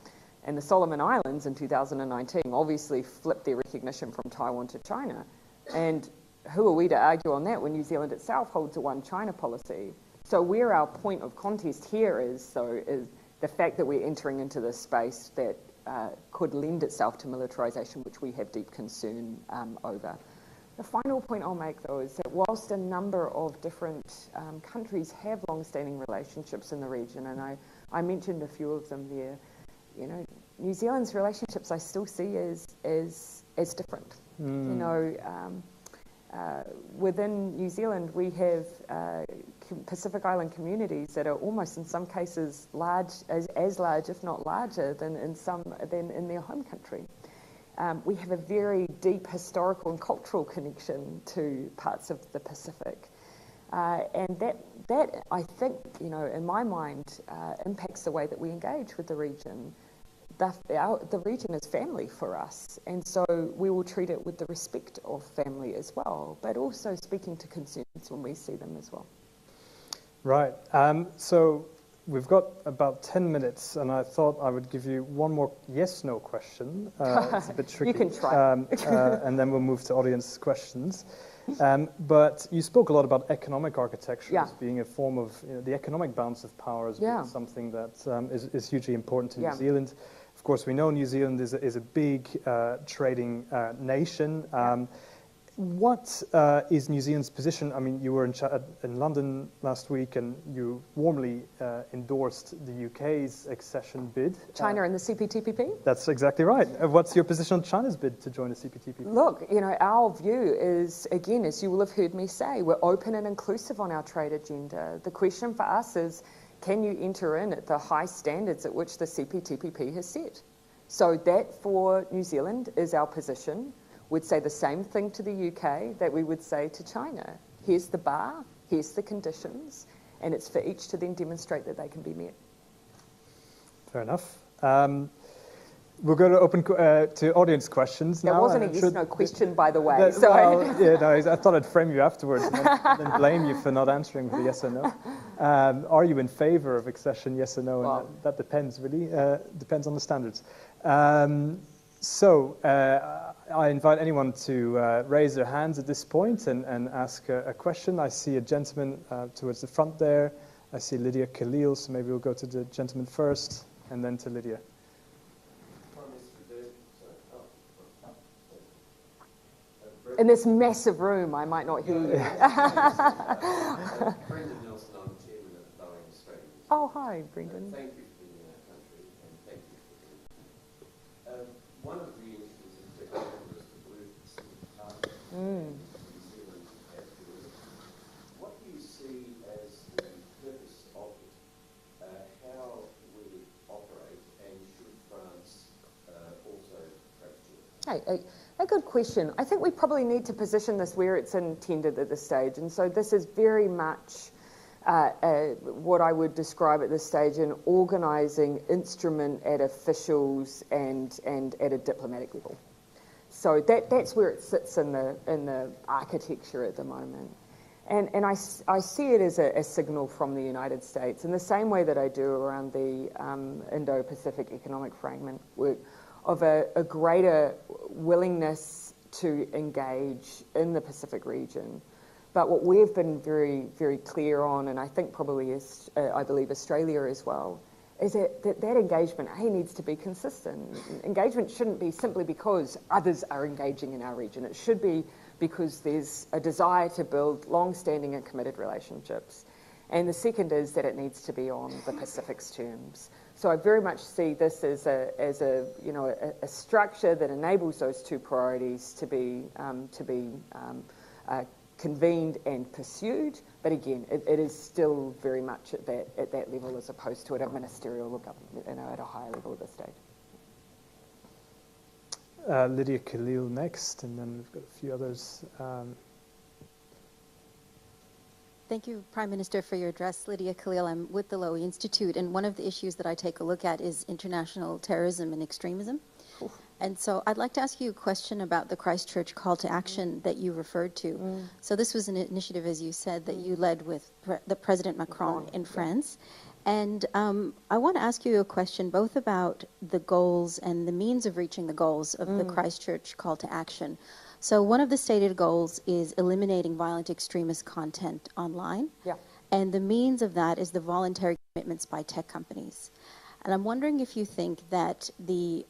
S2: And the Solomon Islands in 2019 obviously flipped their recognition from Taiwan to China. And who are we to argue on that when New Zealand itself holds a one China policy? So where our point of contest here is the fact that we're entering into this space that could lend itself to militarisation, which we have deep concern over. The final point I'll make, though, is that whilst a number of different countries have long-standing relationships in the region, and I mentioned a few of them there, New Zealand's relationships I still see as different. Within New Zealand, we have Pacific Island communities that are almost, in some cases, as large, if not larger, than in their home country. We have a very deep historical and cultural connection to parts of the Pacific, and that I think, in my mind, impacts the way that we engage with the region. The region is family for us, and so we will treat it with the respect of family as well, but also speaking to concerns when we see them as well.
S3: Right. So we've got about 10 minutes, and I thought I would give you one more yes/no question. It's a bit tricky.
S2: You can try.
S3: And then we'll move to audience questions. But you spoke a lot about economic architecture as being a form of the economic balance of power as being something that is hugely important to New Zealand. Of course, we know New Zealand is a big trading nation. What is New Zealand's position? I mean, you were in London last week and you warmly endorsed the UK's accession bid.
S2: China and the CPTPP?
S3: That's exactly right. What's your position on China's bid to join the CPTPP?
S2: Look, you know, our view is, again, as you will have heard me say, we're open and inclusive on our trade agenda. The question for us is, can you enter in at the high standards at which the CPTPP has set? So that for New Zealand is our position. We'd say the same thing to the UK that we would say to China. Here's the bar, here's the conditions, and it's for each to then demonstrate that they can be met.
S3: Fair enough. We're going to open to audience questions now.
S2: That wasn't a yes/no question, by the way.
S3: I thought I'd frame you afterwards and then blame you for not answering with a yes or no. Are you in favour of accession, yes or no?
S2: Well,
S3: and that depends, really. Depends on the standards. I invite anyone to raise their hands at this point and ask a question. I see a gentleman towards the front there. I see Lydia Khalil, so maybe we'll go to the gentleman first and then to Lydia.
S2: In this massive room, I might not hear you.
S4: Brendan Nelson, I'm chairman of Boeing Australia.
S2: Oh, hi, Brendan.
S4: Thank you for being in our country, and thank you for being one of the initiatives is the government was the Blue Pacific Partnership New Zealand have delivered. What do you see as the purpose of it? How will it operate, and should France also perhaps join?
S2: Hey, a good question. I think we probably need to position this where it's intended at this stage. And so this is very much what I would describe at this stage an organising instrument at officials and at a diplomatic level. So that's where it sits in the architecture at the moment. And I see it as a signal from the United States in the same way that I do around the Indo-Pacific Economic Framework, of a greater willingness to engage in the Pacific region. But what we've been very, very clear on, and I think probably is, I believe Australia as well, is that engagement, needs to be consistent. Engagement shouldn't be simply because others are engaging in our region. It should be because there's a desire to build long-standing and committed relationships. And the second is that it needs to be on the Pacific's terms. So I very much see this as a structure that enables those two priorities to be convened and pursued. But again, it is still very much at that level as opposed to at a ministerial or government, at a higher level at this stage.
S3: Lydia Khalil next, and then we've got a few others.
S5: Thank you, Prime Minister, for your address. Lydia Khalil, I'm with the Lowy Institute, and one of the issues that I take a look at is international terrorism and extremism. Oof. And so I'd like to ask you a question about the Christchurch call to action that you referred to. So this was an initiative, as you said, that you led with the President Macron in France. And I want to ask you a question both about the goals and the means of reaching the goals of the Christchurch call to action. So one of the stated goals is eliminating violent extremist content online. Yeah. And the means of that is the voluntary commitments by tech companies. And I'm wondering if you think that the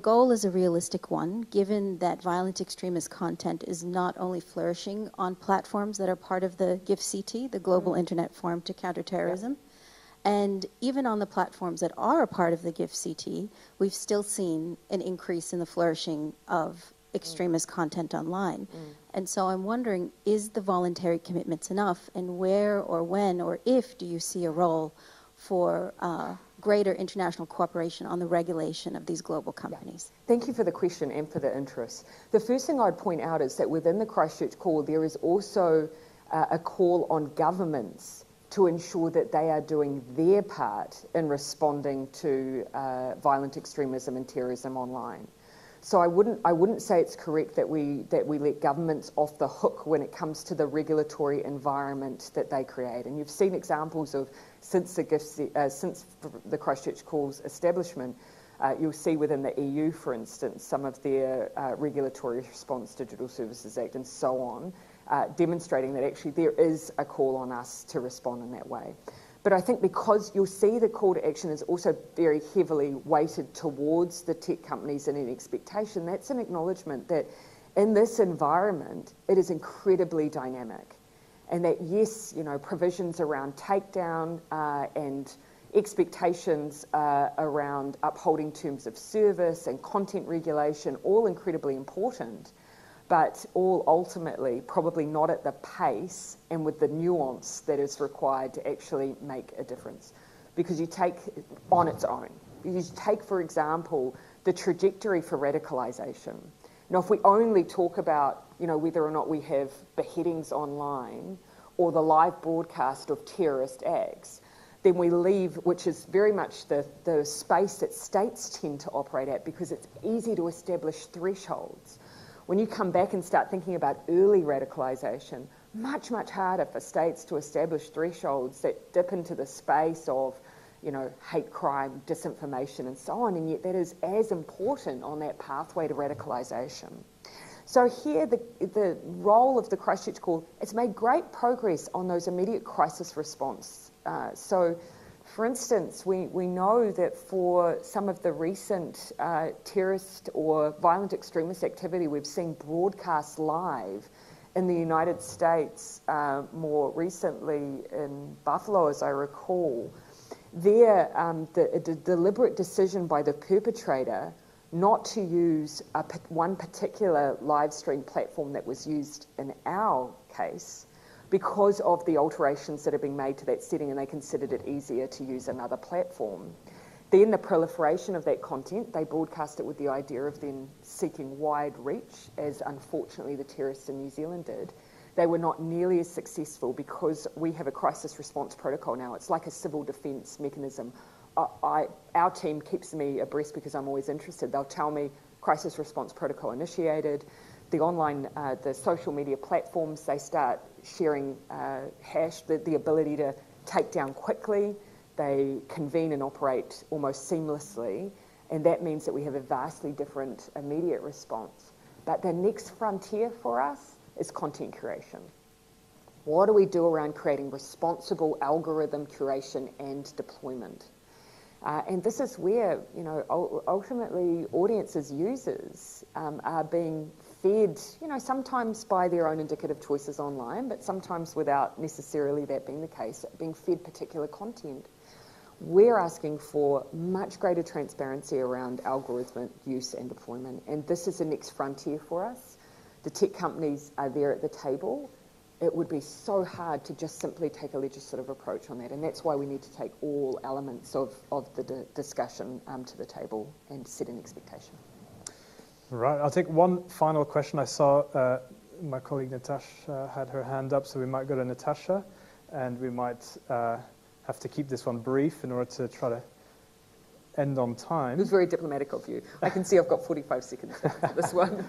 S5: goal is a realistic one, given that violent extremist content is not only flourishing on platforms that are part of the GIFCT, the Global Internet Forum to Counter Terrorism, and even on the platforms that are a part of the GIFCT, we've still seen an increase in the flourishing of extremist content online. And so I'm wondering, is the voluntary commitments enough, and where or when or if do you see a role for greater international cooperation on the regulation of these global companies?
S2: Yeah. Thank you for the question and for the interest. The first thing I'd point out is that within the Christchurch call there is also a call on governments to ensure that they are doing their part in responding to violent extremism and terrorism online. So I wouldn't say it's correct that we let governments off the hook when it comes to the regulatory environment that they create. And you've seen examples of since the Christchurch Call's establishment, you'll see within the EU, for instance, some of their regulatory response to Digital Services Act and so on, demonstrating that actually there is a call on us to respond in that way. But I think because you'll see the call to action is also very heavily weighted towards the tech companies and an expectation, that's an acknowledgement that In this environment, it is incredibly dynamic. And that, yes, provisions around takedown and expectations around upholding terms of service and content regulation, all incredibly important, but all ultimately probably not at the pace and with the nuance that is required to actually make a difference. Because you take on its own, you take, for example, the trajectory for radicalisation. Now, if we only talk about, whether or not we have beheadings online or the live broadcast of terrorist acts, then we leave, which is very much the space that states tend to operate at, because it's easy to establish thresholds. When you come back and start thinking about early radicalisation, much, much harder for states to establish thresholds that dip into the space of, hate crime, disinformation, and so on, and yet that is as important on that pathway to radicalisation. So here, the role of the Christchurch Call, it's made great progress on those immediate crisis response. So, for instance, we know that for some of the recent terrorist or violent extremist activity we've seen broadcast live in the United States, more recently in Buffalo, as I recall, there, the deliberate decision by the perpetrator not to use one particular live stream platform that was used in our case, because of the alterations that are being made to that setting, and they considered it easier to use another platform. Then the proliferation of that content, they broadcast it with the idea of then seeking wide reach, as unfortunately the terrorists in New Zealand did. They were not nearly as successful because we have a crisis response protocol now. It's like a civil defence mechanism. Our team keeps me abreast because I'm always interested. They'll tell me crisis response protocol initiated. The online, the social media platforms, they start sharing the ability to take down quickly. They convene and operate almost seamlessly, and that means that we have a vastly different immediate response. But the next frontier for us is content curation. What do we do around creating responsible algorithm curation and deployment? And this is where, ultimately audiences, users, are being fed, sometimes by their own indicative choices online, but sometimes without necessarily that being the case, being fed particular content. We're asking for much greater transparency around algorithmic use and deployment, and this is the next frontier for us. The tech companies are there at the table. It would be so hard to just simply take a legislative approach on that, and that's why we need to take all elements of the discussion to the table and set an expectation.
S3: Right, I'll take one final question. I saw my colleague Natasha had her hand up, so we might go to Natasha, and we might have to keep this one brief in order to try to end on time.
S2: It was very diplomatic of you. I can see I've got 45 seconds for this one.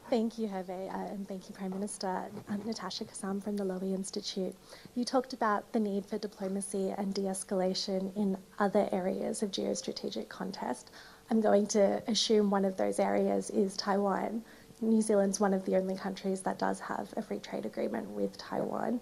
S6: Thank you, Hervé, and thank you, Prime Minister. I'm Natasha Kassam from the Lowy Institute. You talked about the need for diplomacy and de-escalation in other areas of geostrategic contest. I'm going to assume one of those areas is Taiwan. New Zealand's one of the only countries that does have a free trade agreement with Taiwan.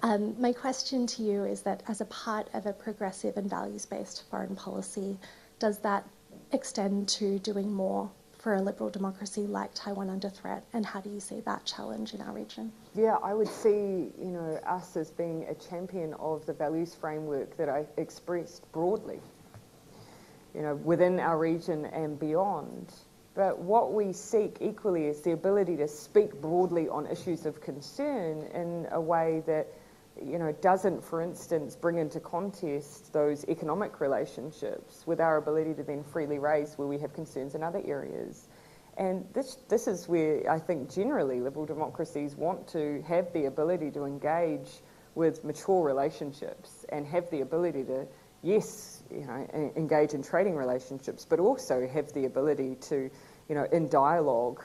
S6: My question to you is that as a part of a progressive and values-based foreign policy, does that extend to doing more for a liberal democracy like Taiwan under threat, and how do you see that challenge in our region?
S2: Yeah, I would see, us as being a champion of the values framework that I expressed broadly, within our region and beyond. But what we seek equally is the ability to speak broadly on issues of concern in a way that, doesn't, for instance, bring into contest those economic relationships with our ability to then freely raise where we have concerns in other areas. And this is where I think generally liberal democracies want to have the ability to engage with mature relationships and have the ability to, yes, engage in trading relationships, but also have the ability to, in dialogue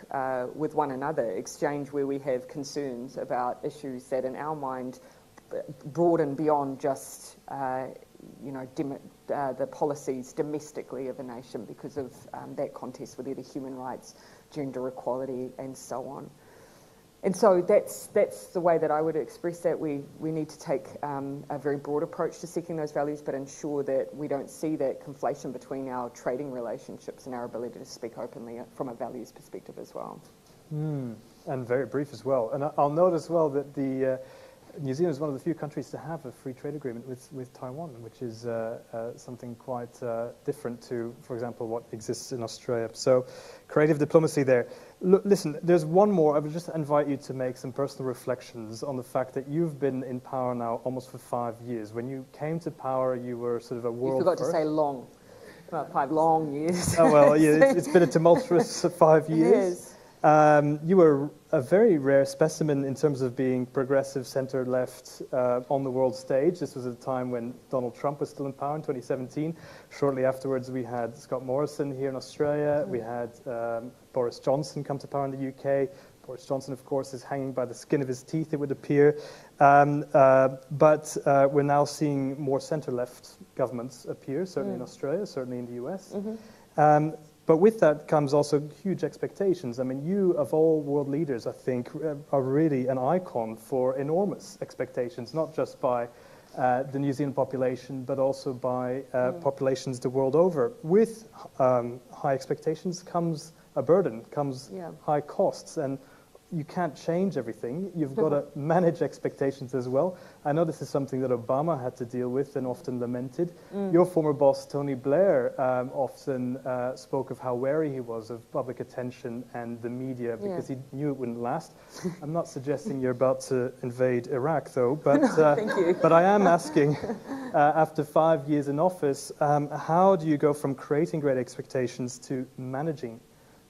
S2: with one another, exchange where we have concerns about issues that in our mind broaden beyond just the policies domestically of a nation because of that contest with either human rights, gender equality, and so on. And so that's the way that I would express that. We need to take a very broad approach to seeking those values, but ensure that we don't see that conflation between our trading relationships and our ability to speak openly from a values perspective as well.
S3: And very brief as well. And I'll note as well that New Zealand is one of the few countries to have a free trade agreement with Taiwan, which is something quite different to, for example, what exists in Australia. So creative diplomacy there. Listen, there's one more. I would just invite you to make some personal reflections on the fact that you've been in power now almost for 5 years. When you came to power, you were sort of a world
S2: You forgot
S3: first.
S2: to say long. About 5 long years.
S3: Oh, well, yeah, it's been a tumultuous 5 years.
S2: It is.
S3: You were a very rare specimen in terms of being progressive, center-left on the world stage. This was at a time when Donald Trump was still in power in 2017. Shortly afterwards, we had Scott Morrison here in Australia. We had Boris Johnson come to power in the UK. Boris Johnson, of course, is hanging by the skin of his teeth, it would appear. But we're now seeing more center-left governments appear, certainly in Australia, certainly in the US. But with that comes also huge expectations. I mean, you, of all world leaders, I think, are really an icon for enormous expectations, not just by the New Zealand population, but also by populations the world over. With high expectations comes a burden, comes high costs, and you can't change everything. You've got to manage expectations as well. I know this is something that Obama had to deal with and often lamented. Your former boss, Tony Blair, often spoke of how wary he was of public attention and the media because he knew it wouldn't last. I'm not suggesting you're about to invade Iraq, though, but,
S2: Thank you.
S3: but I am asking, after 5 years in office, how do you go from creating great expectations to managing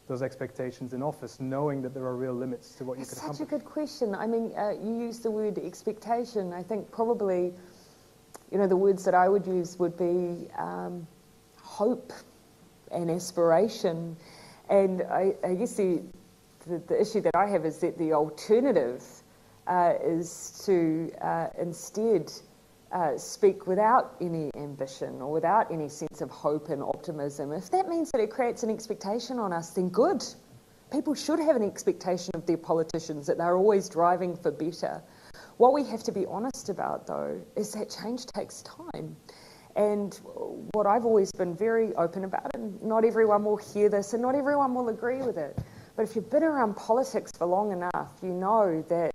S3: those expectations in office, knowing that there are real limits to what you can accomplish?
S2: Such a good question. I mean, you used the word expectation. I think probably, the words that I would use would be hope and aspiration. And I guess the issue that I have is that the alternative is to instead speak without any ambition or without any sense of hope and optimism. If that means that it creates an expectation on us, then good. People should have an expectation of their politicians that they're always driving for better. What we have to be honest about, though, is that change takes time. And what I've always been very open about, and not everyone will hear this and not everyone will agree with it, but if you've been around politics for long enough, you know that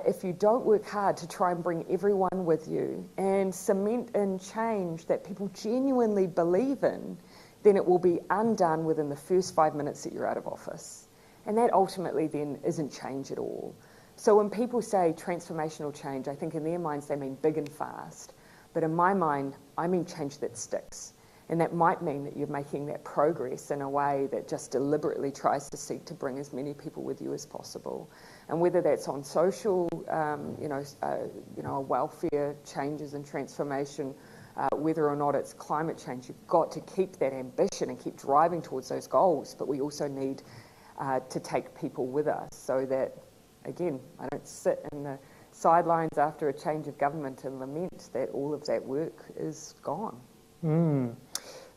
S2: if you don't work hard to try and bring everyone with you and cement in change that people genuinely believe in, then it will be undone within the first 5 minutes that you're out of office. And that ultimately then isn't change at all. So when people say transformational change, I think in their minds they mean big and fast. But in my mind, I mean change that sticks. And that might mean that you're making that progress in a way that just deliberately tries to seek to bring as many people with you as possible. And whether that's on social, welfare changes and transformation, whether or not it's climate change, you've got to keep that ambition and keep driving towards those goals. But we also need to take people with us so that, again, I don't sit in the sidelines after a change of government and lament that all of that work is gone.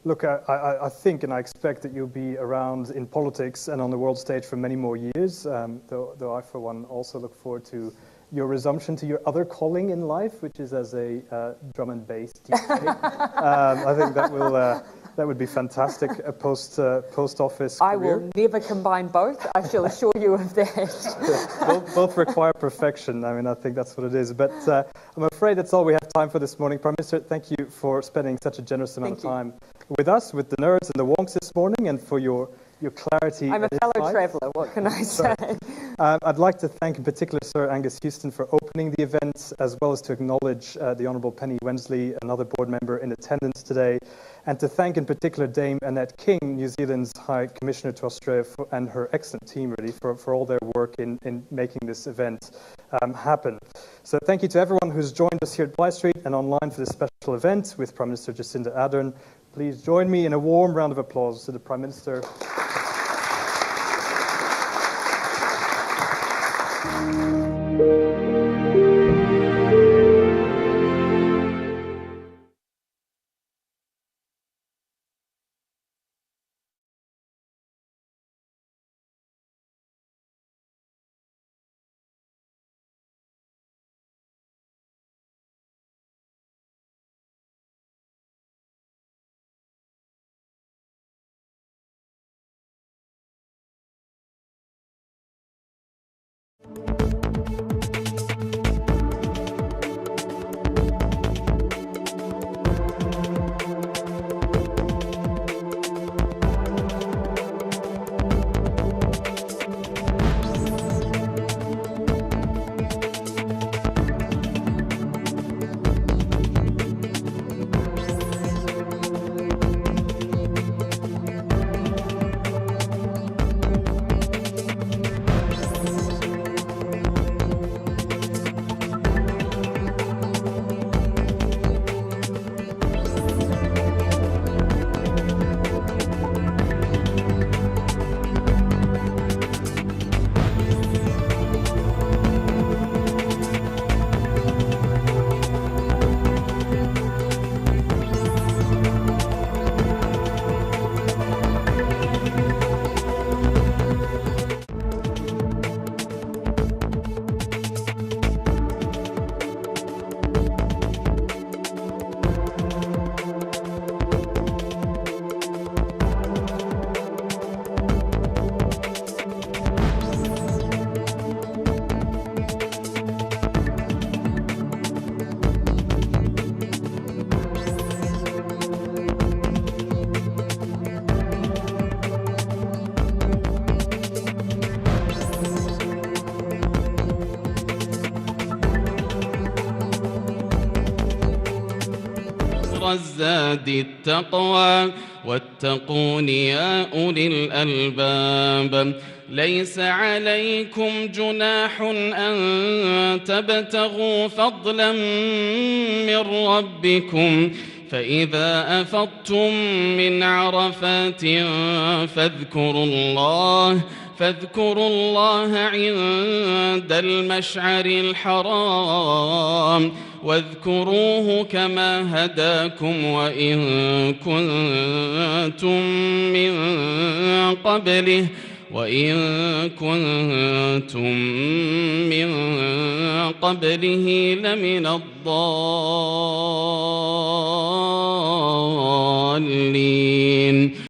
S3: Look, I think and I expect that you'll be around in politics and on the world stage for many more years, though I, for one, also look forward to your resumption to your other calling in life, which is as a drum and bass DJ. I think that would be fantastic, a post-office career.
S2: I will never combine both, I shall assure you of that.
S3: Both require perfection. I mean, I think that's what it is. But I'm afraid that's all we have time for this morning. Prime Minister, thank you for spending such a generous amount of time with us, with the nerds and the wonks this morning, and for your clarity.
S2: I'm a fellow traveller, what can I say?
S3: I'd like to thank in particular Sir Angus Houston for opening the event, as well as to acknowledge the Honourable Penny Wensley, another board member in attendance today, and to thank in particular Dame Annette King, New Zealand's High Commissioner to Australia, and her excellent team really for all their work in making this event happen. So thank you to everyone who's joined us here at Blythe Street and online for this special event with Prime Minister Jacinda Ardern. Please join me in a warm round of applause to the Prime Minister.
S7: خير الزاد التقوى واتقون يا أولي الألباب. ليس عليكم جناح أن تبتغوا فضلا من ربكم فإذا أفضتم من عرفات فاذكروا الله عند المشعر الحرام واذكروه كما هداكم وإن كنتم من قبله لمن الضالين